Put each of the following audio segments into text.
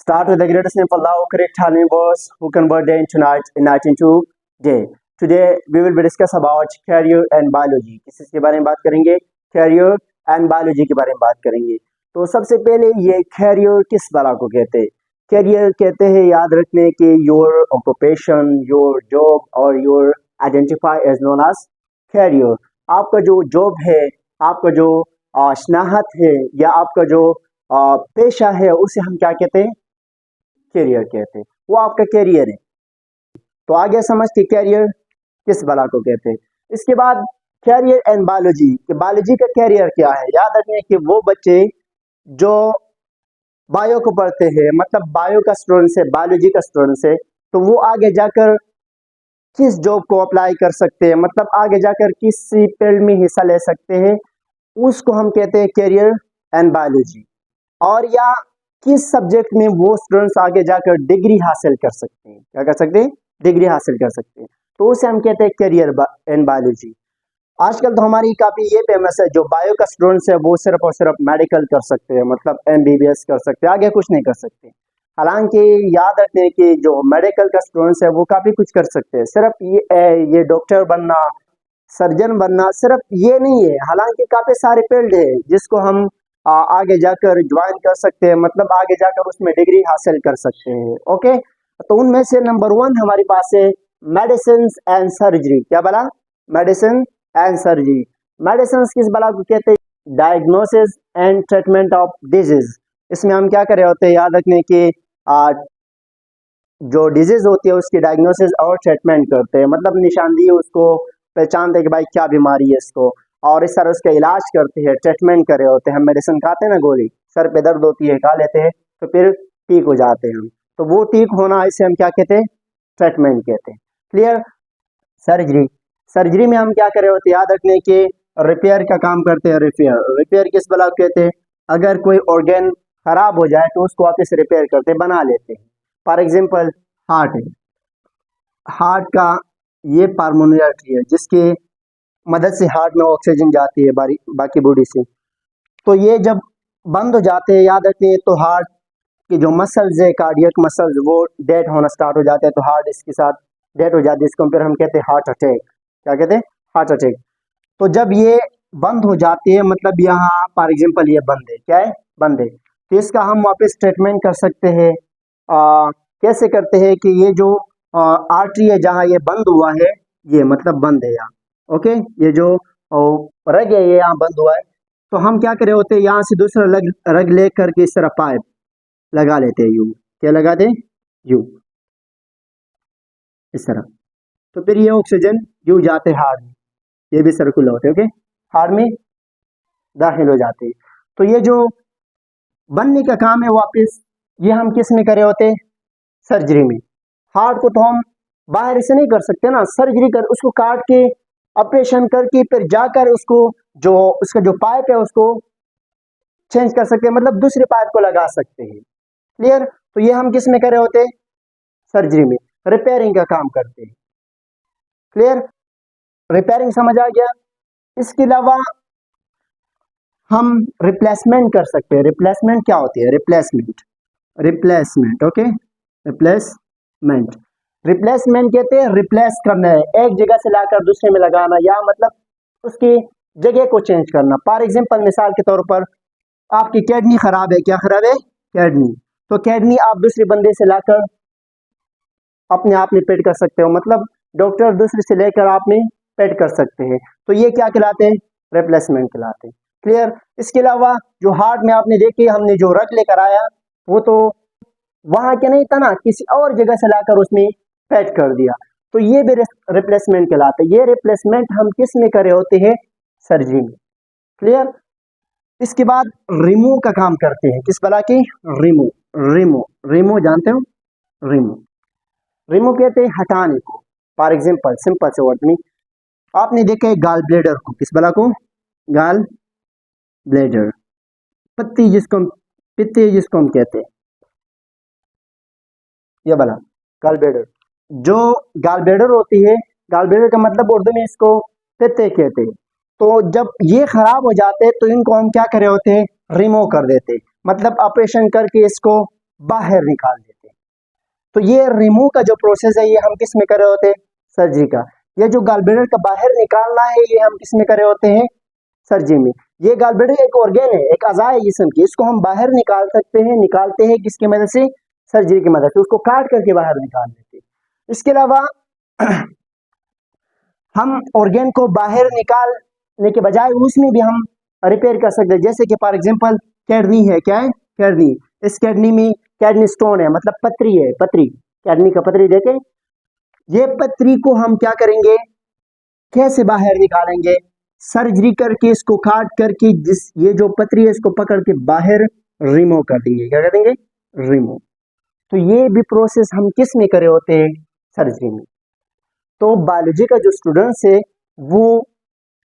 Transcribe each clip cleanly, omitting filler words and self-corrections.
Start with the greatest name for Allah, correct Harmony verse, who convert day into night into day. Today we will be discuss about career and biology. किसके बारे में बात करेंगे? Career and biology के बारे में बात करेंगे. तो सबसे पहले ये career किस बला को कहते हैं? Career कहते हैं, याद रखने कि your occupation, your job और your identify as known as career. आपका जो job है, आपका जो स्नाहत है या आपका जो पेशा है, उसे हम क्या कहते हैं? कैरियर कहते हैं. वो आपका कैरियर है. तो आगे समझ के कैरियर किस बला को कहते हैं. इसके बाद कैरियर एंड बायोलॉजी. बायोलॉजी का कैरियर क्या है? याद रखिए कि वो बच्चे जो बायो को पढ़ते हैं, मतलब बायो का स्टूडेंट है, बायोलॉजी का स्टूडेंट है, तो वो आगे जाकर किस जॉब को अप्लाई कर सकते हैं, मतलब आगे जाकर किस फील्ड में हिस्सा ले सकते हैं, उसको हम कहते हैं कैरियर एंड बायोलॉजी. और या किस सब्जेक्ट में वो स्टूडेंट्स आगे जाकर डिग्री हासिल कर सकते हैं. क्या कर सकते हैं? डिग्री हासिल कर सकते हैं. तो उसे हम कहते हैं कैरियर एंड बायोलॉजी. आजकल तो हमारी काफ़ी ये फेमस है, जो बायो का स्टूडेंट्स है वो सिर्फ और सिर्फ मेडिकल कर सकते हैं, मतलब MBBS कर सकते हैं, आगे कुछ नहीं कर सकते. हालांकि याद रखने कि जो मेडिकल का स्टूडेंट्स है वो काफ़ी कुछ कर सकते हैं. सिर्फ ये डॉक्टर बनना, सर्जन बनना सिर्फ ये नहीं है. हालांकि काफ़ी सारे फील्ड है जिसको हम आगे जाकर ज्वाइन कर सकते हैं, मतलब आगे जाकर उसमें डिग्री हासिल कर सकते हैं. ओके, तो उनमें से नंबर 1 हमारे पास है मेडिसिन एंड सर्जरी. क्या बोला? Medicine and surgery. मेडिसिन किस बला को कहते हैं? Diagnosis and treatment of disease. इसमें हम क्या कर रहे होते हैं? याद रखने की जो डिजीज होती है उसकी डायग्नोसिस और ट्रीटमेंट करते हैं, मतलब निशानदेही उसको पहचानते हैं कि भाई क्या बीमारी है इसको, और इस तरह उसका इलाज करते हैं, ट्रीटमेंट कर रहे होते हैं. हम मेडिसिन खाते हैं ना, गोली सर पे दर्द होती है खा लेते हैं तो फिर ठीक हो जाते हैं हम. तो वो ठीक होना, इसे हम क्या कहते हैं? ट्रीटमेंट कहते हैं. क्लियर? सर्जरी. सर्जरी में हम क्या कर रहे होते हैं? याद रखने के रिपेयर का काम करते हैं. रिपेयर किस बला कहते हैं? अगर कोई ऑर्गन खराब हो जाए तो उसको वापस रिपेयर करते, बना लेते हैं. फॉर एग्जाम्पल हार्ट है. हार्ट का ये पल्मोनरी आर्टरी है जिसके मदद से हार्ट में ऑक्सीजन जाती है बाकी बॉडी से. तो ये जब बंद हो जाते हैं, याद रखिए, तो हार्ट की जो मसल्स है, कार्डियक मसल्स, वो डेड होना स्टार्ट हो जाते हैं. तो हार्ट इसके साथ डेड हो जाती है. इसको फिर हम कहते हैं हार्ट अटैक. क्या कहते हैं? Heart attack. तो जब ये बंद हो जाती है, मतलब यहाँ फॉर एग्जाम्पल ये बंद है. क्या है? बंद है. तो इसका हम वापस ट्रीटमेंट कर सकते हैं. कैसे करते हैं कि ये जो आर्टरी है जहाँ ये बंद हुआ है, ये मतलब बंद है यहाँ. ओके, ये जो रग है ये यहाँ बंद हुआ है, तो हम क्या कर रहे होते हैं? यहाँ से दूसरा रग ले करके इस तरह पाइप लगा लेते हैं. यू क्या लगाते हैं? यू इस तरह. तो फिर ये ऑक्सीजन यू जाते हैं हार्ट में, ये भी सर्कुलर होते हैं. ओके, हार्ट में दाखिल हो जाते हैं. तो ये जो बनने का काम है वापस, ये हम किस में कर रहे होते हैं? सर्जरी में. हार्ट को तो हम बाहर से नहीं कर सकते ना, सर्जरी कर उसको काट के ऑपरेशन करके फिर जाकर उसको जो उसका जो पाइप है उसको चेंज कर सकते हैं, मतलब दूसरे पाइप को लगा सकते हैं. क्लियर? तो ये हम किस में कर रहे होते हैं? सर्जरी में. रिपेयरिंग का काम करते हैं. क्लियर? रिपेयरिंग समझ आ गया? इसके अलावा हम रिप्लेसमेंट कर सकते हैं. रिप्लेसमेंट क्या होती है? रिप्लेसमेंट. Okay, replacement. रिप्लेसमेंट कहते हैं रिप्लेस करना है, एक जगह से लाकर दूसरे में लगाना, या मतलब उसकी जगह को चेंज करना. फॉर एग्जांपल, मिसाल के तौर पर आपकी किडनी खराब है. क्या खराब है? किडनी. तो किडनी आप दूसरे बंदे से लाकर अपने आप में पेड कर सकते हो, मतलब डॉक्टर दूसरे से लेकर आप में पेड कर सकते हैं. तो ये क्या कहलाते हैं? रिप्लेसमेंट कहलाते हैं. क्लियर? इसके अलावा जो हार्ट में आपने देखी, हमने जो रग लेकर आया वो तो वहां के नहीं था ना, किसी और जगह से लाकर उसमें पेड कर दिया. तो ये भी रिप्लेसमेंट कहलाता है. ये रिप्लेसमेंट हम किस में करे होते हैं? सर्जरी में. क्लियर? इसके बाद रिमूव का काम करते हैं. किस बला की? रिमूव जानते हो? रिमूव कहते हैं हटाने को. फॉर एग्जाम्पल, सिंपल से वर्ड में आपने देखा है गाल ब्लेडर को. किस बला को? Gall bladder. पित्ती जिसको हम कहते हैं, ये बला गाल ब्लेडर. जो गाल ब्लेडर होती है, गाल ब्लेडर का मतलब उर्दू में इसको पित्ते कहते हैं. तो जब ये खराब हो जाते हैं तो इनको हम क्या कर रहे होते हैं? रिमूव कर देते हैं, मतलब ऑपरेशन करके इसको बाहर निकाल देते हैं। तो ये रिमूव का जो प्रोसेस है ये हम किस में कर रहे होते हैं? सर्जरी का। ये जो गॉलब्लैडर का बाहर निकालना है ये हम किस में कर रहे होते हैं? सर्जरी में। ये गॉलब्लैडर एक ऑर्गन है, एक अज़ा है जिस्म की, इसको हम बाहर निकाल सकते हैं। निकालते हैं किसकी मदद से? सर्जरी की मदद से। उसको काट करके बाहर निकाल देते हैं। इसके अलावा हम ऑर्गन को बाहर निकालने के बजाय उसमें भी हम रिपेयर कर सकते हैं। जैसे कि फॉर एग्जांपल किडनी है, क्या है? किडनी। इस किडनी में किडनी स्टोन है, मतलब पथरी है, पथरी, किडनी का पथरी देखे। ये पथरी को हम क्या करेंगे? कैसे बाहर निकालेंगे? सर्जरी करके, इसको काट करके, जिस ये जो पथरी है इसको पकड़ के बाहर रिमूव कर देंगे। क्या कर देंगे? रिमूव। तो ये भी प्रोसेस हम किस में करे होते हैं? सर्जरी में। तो बायोलॉजी का जो स्टूडेंट्स है वो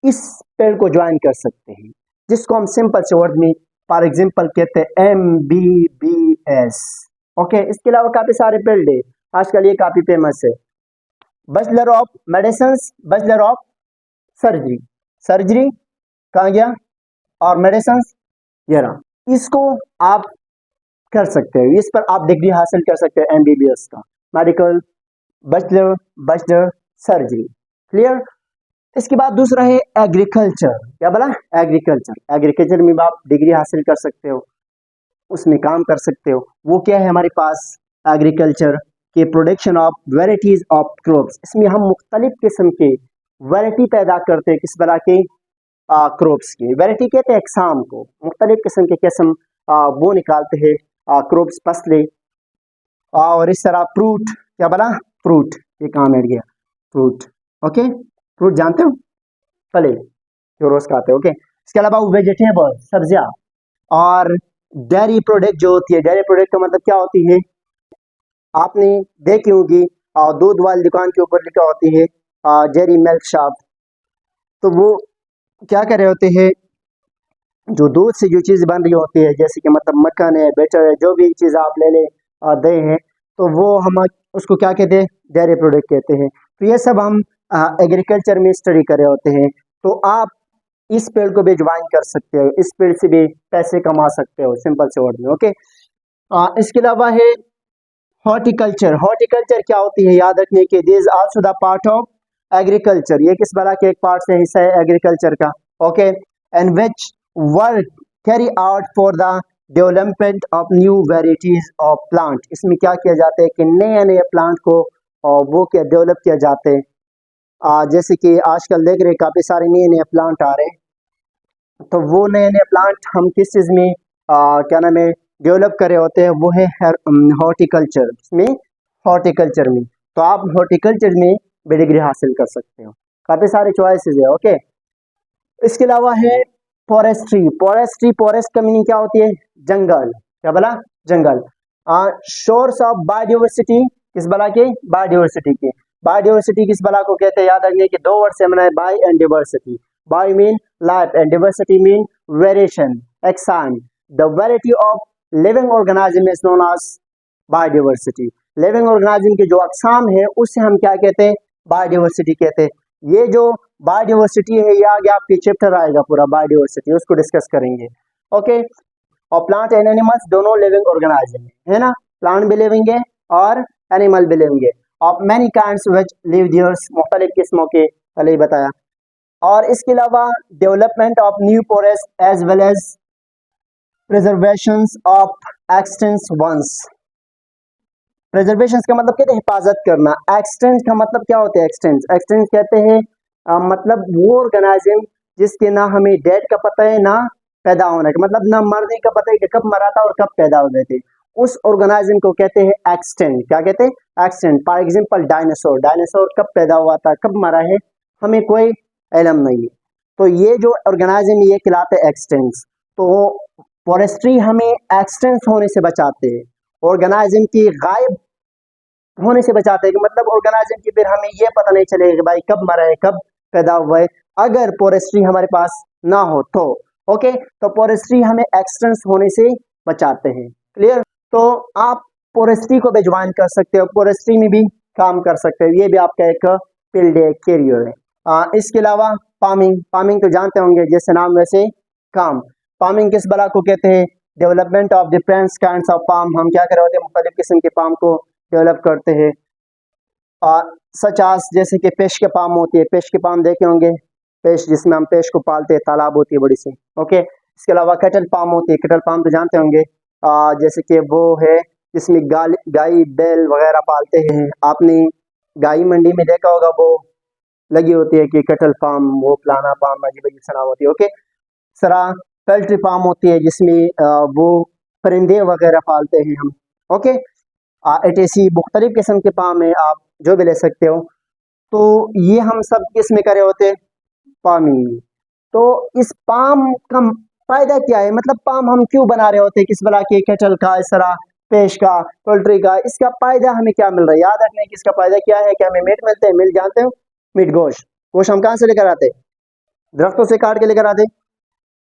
इस पेड़ को ज्वाइन कर सकते हैं, जिसको हम सिंपल से वर्ड में फॉर एग्जांपल कहते हैं MBBS। ओके। इसके अलावा काफी सारे फील्ड है, आजकल ये काफी फेमस है। Bachelor of medicine, bachelor of surgery, surgery कहाँ गया, और मेडिसिन ये रहा। इसको आप कर सकते हो, इस पर आप डिग्री हासिल कर सकते हैं MBBS का, medical bachelor, bachelor surgery. Clear. इसके बाद दूसरा है एग्रीकल्चर। क्या बोला? एग्रीकल्चर। एग्रीकल्चर में आप डिग्री हासिल कर सकते हो, उसमें काम कर सकते हो। वो क्या है हमारे पास? एग्रीकल्चर के production of varieties of crops. इसमें हम मुख्तलिफ किस्म के वैरायटी पैदा करते हैं। किस तरह के? क्रॉप्स की वैरायटी कहते हैं अकसाम को। मुख्तलिफ किस्म के किस्म वो निकालते हैं, क्रॉप्स, फसलें। और इस तरह फ्रूट। क्या बोला? फ्रूट। ये काम है गया, फ्रूट। ओके। फ्रूट जानते हो? फले जो रोज खाते हो। ओके। इसके अलावा वेजिटेबल, सब्जियां। और डेयरी प्रोडक्ट जो होती है, डेयरी प्रोडक्ट का मतलब क्या होती है? आपने देखी होगी दूध वाली दुकान के ऊपर लिखा होती है डेयरी मिल्क शॉप। तो वो क्या कर रहे होते हैं? जो दूध से जो चीज़ बन रही होती है, जैसे कि मतलब मक्खन है, बटर है, जो भी चीज़ आप ले ले दही है, तो वो हम उसको क्या कहते हैं? डेयरी प्रोडक्ट कहते हैं। तो ये सब हम एग्रीकल्चर में स्टडी कर रहे होते हैं। तो आप इस पेड़ को भी ज्वाइन कर सकते हो, इस पेड़ से भी पैसे कमा सकते हो, सिंपल से वर्ड में। ओके। इसके अलावा है हॉर्टिकल्चर। हॉर्टिकल्चर क्या होती है? याद रखने के, this also the part of agriculture. ये किस तरह के एक पार्ट से हिस्सा है एग्रीकल्चर का। Okay. And which work carry out for the development of new varieties of plant. इसमें क्या किया जाता है कि नए नए प्लांट को वो क्या डेवलप किया जाते हैं। जैसे कि आजकल देख रहे काफ़ी सारे नए नए प्लांट आ रहे हैं। तो वो नए नए प्लांट हम किस चीज़ में क्या नाम है डेवलप कर रहे होते हैं? वो है हॉर्टिकल्चर में। हॉर्टिकल्चर में तो आप हॉर्टिकल्चर में भी डिग्री हासिल कर सकते हो। काफ़ी सारे चॉइसेस है। ओके। इसके अलावा है फॉरेस्ट्री। फॉरेस्ट्री, फॉरेस्ट का मीनिंग क्या होती है? जंगल। क्या बोला? जंगल। Source of biodiversity. किस बला के? बायोडाइवर्सिटी के। बायोडाइवर्सिटी किस बला को कहते हैं? याद रखिए कि दो वर्ड से बना है, bio and diversity. Bio mean life and diversity mean variation, एक्सान। The variety of living organism is known as biodiversity. Living organism के जो अकसाम है उससे हम क्या कहते हैं? बायोडाइवर्सिटी कहते हैं। ये जो बायोडाइवर्सिटी है ये आगे आपके चैप्टर आएगा पूरा बायोडाइवर्सिटी, उसको डिस्कस करेंगे। ओके। और प्लांट एंड एनिमल्स दोनों लिविंग ऑर्गेनिज्म है ना, प्लांट भी लिविंग है और एनिमल भी लिविंग है। Of many kinds which live theirs, मुख्तलिफ किस्मों के पहले ही बताया। और इसके अलावा development of new forest as well as preservations of extant ones. Preservation का मतलब कहते हैं हिफाजत करना। एक्सटेंस का मतलब क्या होता है? एक्सटेंस, एक्सटेंस कहते हैं मतलब वो ऑर्गेनाइज्म जिसके ना हमें डेट का पता है ना पैदा होने का, मतलब ना मरने का पता है कि कब मरा था और कब पैदा हो गए थे, उस ऑर्गेनाइज्म को कहते हैं एक्सटेंट। क्या कहते हैं? Extent. For example dinosaur, dinosaur कब पैदा हुआ था, कब मरा है, हमें कोई इल्म नहीं है। तो ये जो ऑर्गेनाइज्म ये कहलाते हैं एक्सटेंट्स। तो फॉरेस्ट्री हमें एक्सटेंस होने से बचाते हैं, ऑर्गेनाइज्म की गायब होने से बचाते हैं। कि मतलब ऑर्गेनाइज्म की फिर हमें ये पता नहीं चलेगा कि भाई कब मरा है, कब पैदा हुआ है, अगर फॉरेस्ट्री हमारे पास ना हो तो। ओके। तो फॉरेस्ट्री हमें एक्सटेंस होने से बचाते हैं। क्लियर। तो आप फॉरेस्ट्री को भी ज्वाइन कर सकते हो, फॉरेस्ट्री में भी काम कर सकते हो, ये भी आपका एक फील्ड है, कैरियर है। इसके अलावा फार्मिंग, फार्मिंग तो जानते होंगे जैसे नाम वैसे काम। फार्मिंग किस बला को कहते हैं? Development of different kinds of palm, हम क्या कर रहे होते हैं, मुख्तलिफ किस्म के पाम को डेवलप करते हैं। सच आज जैसे कि पेश के पाम होती है, पेश के पाम देखे होंगे, पेश जिसमें हम पेश को पालते हैं, तालाब होती है बड़ी सी। ओके, इसके अलावा कटल पाम होती है, कटल पाम तो जानते होंगे, जैसे कि वो है जिसमें गाय बैल वगैरह पालते हैं। आपने गाय मंडी में देखा होगा, वो लगी होती है कि कटल पाम, वो फलाना पाम, अजीब अजीब सा नाम होती है। ओके, सरा पोल्ट्री फार्म होती है जिसमें वो परिंदे वगैरह पालते हैं हम। ओके, ऐसी मुख्तलिफ किस्म के पाम है, आप जो भी ले सकते हो। तो ये हम सब किस में करे होते हैं, पामी। तो इस पाम का फायदा क्या है, मतलब पाम हम क्यों बना रहे होते हैं, किस बला के, केटल का, इस तरह पेश का, पोल्ट्री का, इसका फायदा हमें क्या मिल रहा है, याद रखने की इसका फायदा क्या है कि हमें मीट मिलते हैं, मिल जानते हो, मीट गोश्त। गोश्त हम कहाँ से लेकर आते हैं, दरख्तों से काट के लेकर आते हैं,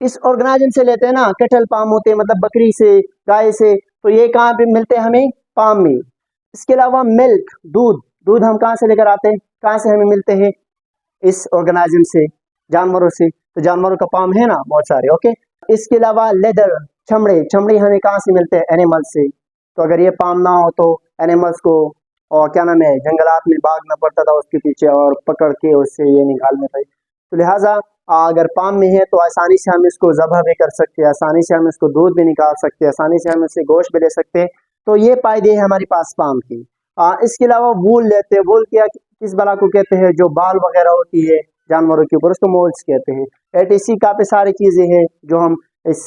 इस ऑर्गेनाइजम से लेते हैं ना, केटल पाम होते हैं, मतलब बकरी से, गाय से। तो ये कहाँ पे मिलते हैं हमें, पाम में। इसके अलावा मिल्क, दूध, दूध हम कहाँ से लेकर आते हैं, कहाँ से हमें मिलते हैं, इस ऑर्गेनाइजम से, जानवरों से। तो जानवरों का पाम है ना बहुत सारे। ओके, इसके अलावा लेदर, चमड़े, चमड़े हमें कहाँ से मिलते हैं, एनिमल से। तो अगर ये पाम ना हो तो एनिमल्स को, और क्या नाम है, जंगलात में भागना पड़ता था उसके पीछे और पकड़ के उससे ये निकालने थे। तो लिहाजा अगर पाम में है तो आसानी से हम इसको ज़बह भी कर सकते हैं, आसानी से हम इसको दूध भी निकाल सकते हैं, आसानी से हम इससे गोश्त भी ले सकते हैं। तो ये फायदे हैं हमारे पास पाम की। इसके अलावा वूल लेते हैं, वूल क्या, किस बला को कहते हैं, जो बाल वगैरह होती है जानवरों के ऊपर, उसको मोल्स कहते हैं। एटीसी काफ़ी सारी चीज़ें हैं जो हम इस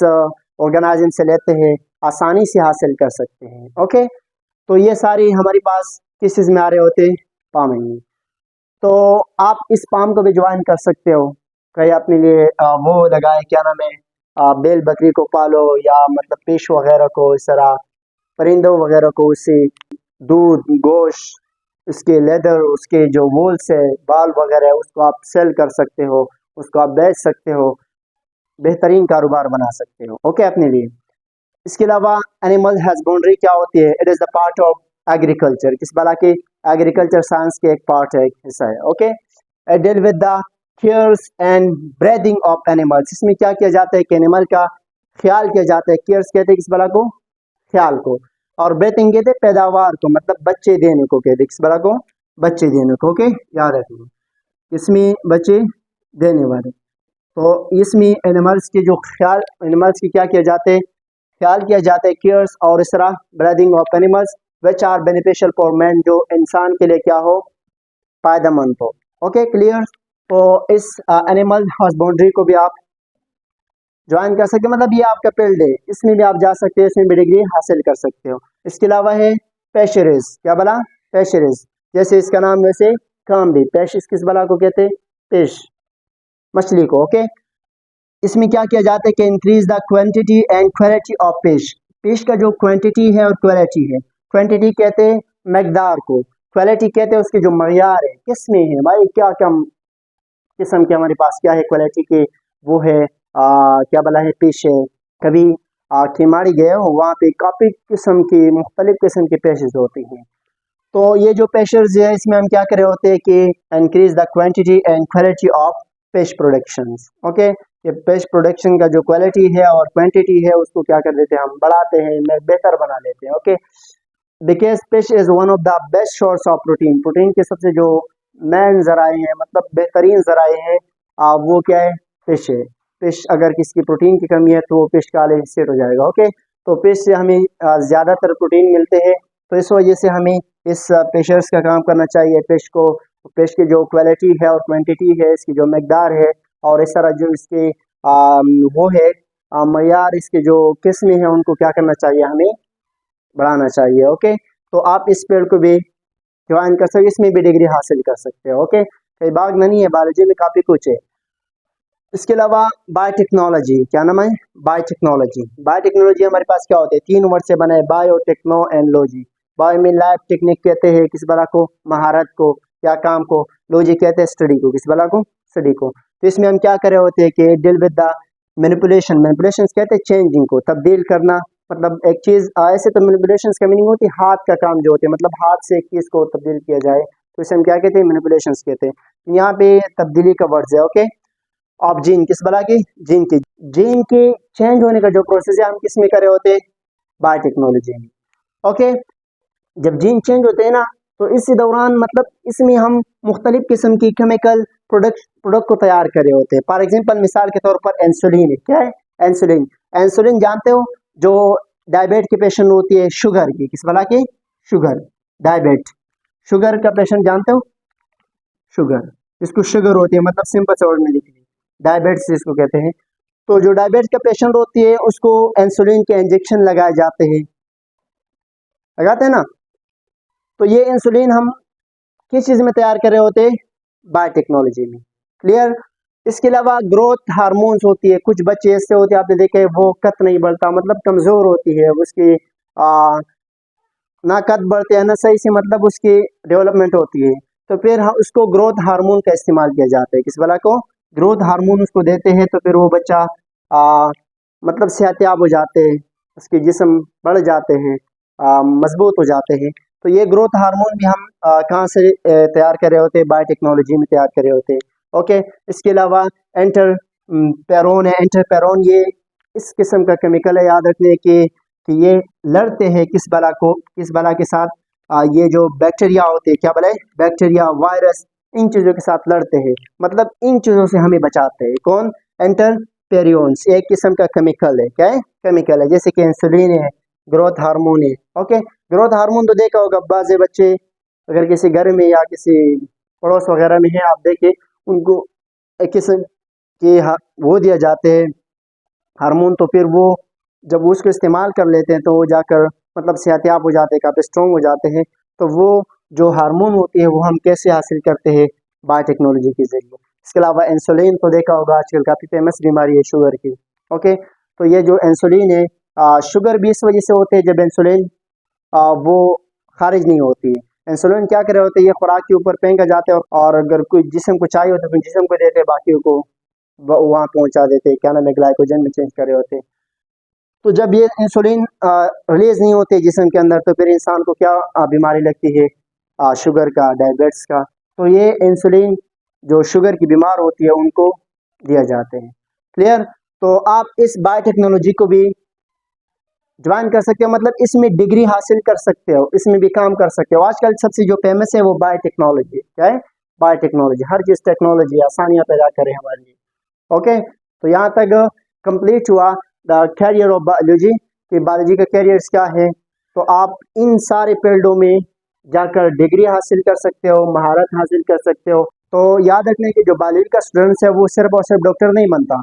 ऑर्गेनाइजम से लेते हैं, आसानी से हासिल कर सकते हैं। ओके, तो ये सारी हमारे पास किस चीज़ में आ रहे होते हैं, पाम में। तो आप इस पाम को भी ज्वाइन कर सकते हो, कहीं अपने लिए वो लगाए, क्या नाम है, बैल बकरी को पालो, या मतलब पेश वगैरह को, इस तरह परिंदों वगैरह को, उससे दूध, गोश्त, उसके लेदर, उसके जो वूल्स है, बाल वगैरह है, उसको आप सेल कर सकते हो, उसको आप बेच सकते हो, बेहतरीन कारोबार बना सकते हो। ओके, अपने लिए। इसके अलावा एनिमल हस्बेंड्री क्या होती है, it is the part of agriculture, किस बला के, एग्रीकल्चर साइंस के एक पार्ट है, एक हिस्सा है। Okay, deal with the cares and breeding of animals, इसमें क्या किया जाता है कि एनिमल का ख्याल किया जाता है। केयर्स कहते हैं किस बला को, ख्याल को, और ब्रीडिंग कहते हैं पैदावार को, मतलब बच्चे देने को कहते हैं, किस बला को, बच्चे देने को। ओके, याद रखिए, इसमें बच्चे देने वाले। तो इसमें एनिमल्स के जो ख्याल, एनिमल्स की क्या किया जाते हैं, ख्याल किया जाता है, केयर्स, और इस तरह breeding of animals which are beneficial for man, जो इंसान के लिए क्या हो, फायदेमंद हो। Okay, clear. तो इस एनिमल हस्बेंड्री को भी आप ज्वाइन कर सकते हो, मतलब ये आपका फील्ड है, इसमें भी आप जा सकते हो, इसमें भी डिग्री हासिल कर सकते हो। इसके अलावा है पेशरीज, क्या बला, पेशरीज, जैसे इसका नाम वैसे काम भी, पेश किस बला को कहते हैं, फिश, मछली को। ओके, इसमें क्या किया जाता है कि increase the quantity and quality of fish, fish का जो क्वांटिटी है और क्वालिटी है, क्वांटिटी कहते हैं मकदार को, क्वालिटी कहते हैं उसके जो मयार है, किस में है भाई, क्या क्या किस्म के हमारे पास क्या है क्वालिटी के, वो है क्या बला है, फिश है। कभी खिमाड़ी गए हो, वहाँ पे काफ़ी किस्म की, मुख्तलिफ किस्म की फिशेज होती हैं। तो ये जो पेशर्स है, इसमें हम क्या कर रहे होते हैं कि increase the quantity and quality of fish productions. Okay, ये फिश प्रोडक्शन का जो क्वालिटी है और क्वांटिटी है, उसको क्या कर देते हैं, हम बढ़ाते हैं, बेहतर बना लेते हैं। Okay, because fish is one of the best source of protein, protein के सबसे जो मेन ज़राए हैं, मतलब बेहतरीन ज़राए हैं, वो क्या है, फिश है। फिश, अगर किसी प्रोटीन की कमी है तो वो फिश का सेट हो जाएगा। ओके, तो फिश से हमें ज़्यादातर प्रोटीन मिलते हैं, तो इस वजह से हमें इस पेशर्स का काम करना चाहिए। फिश को, फिश की जो क्वालिटी है और क्वांटिटी है, इसकी जो मकदार है, और इस तरह जो इसके वो है मयार, इसके जो किस्में हैं, उनको क्या करना चाहिए, हमें बढ़ाना चाहिए। ओके, तो आप इस पेड़ को भी ज्वाइन कर सकते, इसमें भी डिग्री हासिल कर सकते हो। ओके, कई बाग नहीं है, बायोलॉजी में काफ़ी कुछ है। इसके अलावा बायोटेक्नोलॉजी, क्या नाम है, बायोटेक्नोलॉजी, बायोटेक्नोलॉजी हमारे पास क्या होते हैं, 3 वर्ड से बना है, bio, techno and logy. Bio में लैब, टेक्निक कहते हैं किस बला को, महारत को या काम को, लॉजी कहते हैं स्टडी को, किस बला को, स्टडी को। तो इसमें हम क्या कर रहे होते हैं कि deal with the manipulation, manipulation कहते हैं चेंजिंग को, तब्दील करना, मतलब एक चीज़ ऐसे, तो मैनिपुलेशन का मीनिंग होती है हाथ का काम जो होते हैं, मतलब हाथ से एक चीज़ को तब्दील किया जाए, तो इसे हम क्या कहते हैं, मैनिपुलेशन कहते हैं। यहाँ पे तब्दीली का वर्ड है। ओके, ऑफ जीन, किस बला की, जीन की, जीन के चेंज होने का जो प्रोसेस है हम किस में कर रहे होते हैं, बायोटेक्नोलॉजी में। ओके, जब जीन चेंज होते हैं ना तो इस दौरान मतलब इसमें हम मुख्तलिफ किस्म की केमिकल प्रोडक्ट को तैयार कर रहे होते हैं। फॉर एग्जांपल मिसाल के तौर पर इंसुलिन है, क्या है इंसुलिन? इंसुलिन जानते हो, जो डायबिट की पेशेंट होती है, शुगर की, किस वाला की? शुगर, डायबिट, शुगर का पेशेंट जानते हो, शुगर, इसको शुगर होती है, मतलब सिंपल से वर्ड में लिख ली, डायबिट्स इसको कहते हैं। तो जो डायबिट्स का पेशेंट होती है उसको इंसुलिन के इंजेक्शन लगाए जाते हैं, लगाते हैं ना। तो ये इंसुलिन हम किस चीज़ में तैयार कर रहे होते हैं, बायोटेक्नोलॉजी में। क्लियर? इसके अलावा ग्रोथ हार्मोन्स होती है, कुछ बच्चे ऐसे होते हैं आपने देखे वो कद नहीं बढ़ता, मतलब कमज़ोर होती है उसकी, ना कद बढ़ते हैं ना सही से मतलब उसकी डेवलपमेंट होती है, तो फिर उसको ग्रोथ हार्मोन का इस्तेमाल किया जाता है। किस वाला को? ग्रोथ हार्मोन उसको देते हैं, तो फिर वो बच्चा मतलब सेहतयाब हो जाते हैं, उसके जिस्म बढ़ जाते हैं, मजबूत हो जाते हैं। तो ये ग्रोथ हार्मोन भी हम कहाँ से तैयार कर रहे होते हैं, बायोटेक्नोलॉजी में तैयार कर रहे होते हैं। ओके, इसके अलावा एंटर पेरोन है, एंटरपेरोन ये इस किस्म का केमिकल है, याद रखने कि ये लड़ते हैं किस बला को, किस बला के साथ, ये जो बैक्टीरिया होते हैं, क्या बोले, बैक्टीरिया, वायरस, इन चीज़ों के साथ लड़ते हैं, मतलब इन चीज़ों से हमें बचाते हैं। कौन? एंटरपेरियोन्स, एक किस्म का केमिकल है, क्या है? केमिकल है, जैसे कि इंसुलिन है, ग्रोथ हार्मोन है। ओके, ग्रोथ हार्मोन तो देखा होगा, बाज़ बच्चे अगर किसी घर में या किसी पड़ोस वगैरह में है, आप देखें उनको एक किस्म के वो दिया जाते हैं हार्मोन, तो फिर वो जब उसको इस्तेमाल कर लेते हैं तो वो जाकर मतलब सेहतयाब हो जाते हैं, काफ़ी स्ट्रॉन्ग हो जाते हैं। तो वो जो हार्मोन होती है वो हम कैसे हासिल करते हैं, बायोटेक्नोलॉजी के ज़रिए। इसके अलावा इंसुलिन तो देखा होगा, आजकल काफ़ी फेमस बीमारी है शुगर की। ओके, तो ये जो इंसुलिन है, शुगर भी इस वजह से होते हैं, जब इंसुलिन वो खारिज नहीं होती है। इंसुलिन क्या कर रहे होते हैं, ये खुराक के ऊपर फेंका जाते हैं, और अगर कोई जिस्म को चाहिए होता है तो जिस्म को देते हैं, बाकी को वहाँ पहुँचा देते हैं, क्या नाम है, ग्लाइकोजन में चेंज कर रहे होते हैं। तो जब ये इंसुलिन रिलीज नहीं होते जिस्म के अंदर, तो फिर इंसान को क्या बीमारी लगती है, शुगर का, डायबिटीज का। तो ये इंसुलिन जो शुगर की बीमार होती है उनको दिया जाते हैं। क्लियर? तो आप इस बायोटेक्नोलॉजी को भी ज्वाइन कर सकते हो, मतलब इसमें डिग्री हासिल कर सकते हो, इसमें भी काम कर सकते हो। आजकल सबसे जो फेमस है वो बायोटेक्नोलॉजी, क्या है? बायोटेक्नोलॉजी, हर चीज़ टेक्नोलॉजी, आसानियाँ पैदा करे हमारे लिए। ओके, तो यहाँ तक कंप्लीट हुआ द कैरियर ऑफ बायोलॉजी, कि बायोलॉजी का कैरियर्स क्या है। तो आप इन सारे फील्डों में जाकर डिग्री हासिल कर सकते हो, महारत हासिल कर सकते हो। तो याद रखने की जो बायोलॉजी का स्टूडेंट्स है वो सिर्फ और सिर्फ डॉक्टर नहीं बनता,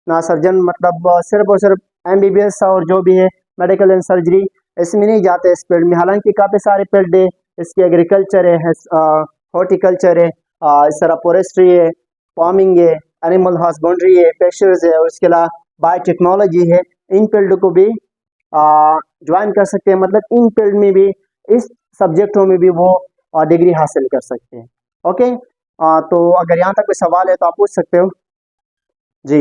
ना सर्जन, मतलब सिर्फ और सिर्फ MBBS और जो भी है मेडिकल एंड सर्जरी, इसमें नहीं जाते इस फील्ड में। हालांकि काफ़ी सारे फील्ड है इसके, एग्रीकल्चर है, हॉर्टिकल्चर है, इस तरह फॉरेस्ट्री है, फार्मिंग है, एनिमल हस्बेंड्री है, फिशर्स है, और इसके अलावा बायोटेक्नोलॉजी है। इन फील्ड को भी ज्वाइन कर सकते हैं, मतलब इन फील्ड में भी, इस सब्जेक्टों में भी वो डिग्री हासिल कर सकते हैं। ओके, तो अगर यहाँ तक कोई सवाल है तो आप पूछ सकते हो जी।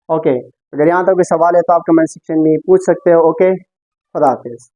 ओके, अगर यहाँ तक कोई सवाल है तो आप कमेंट सेक्शन में पूछ सकते हो। ओके, खुदा हाफिज़।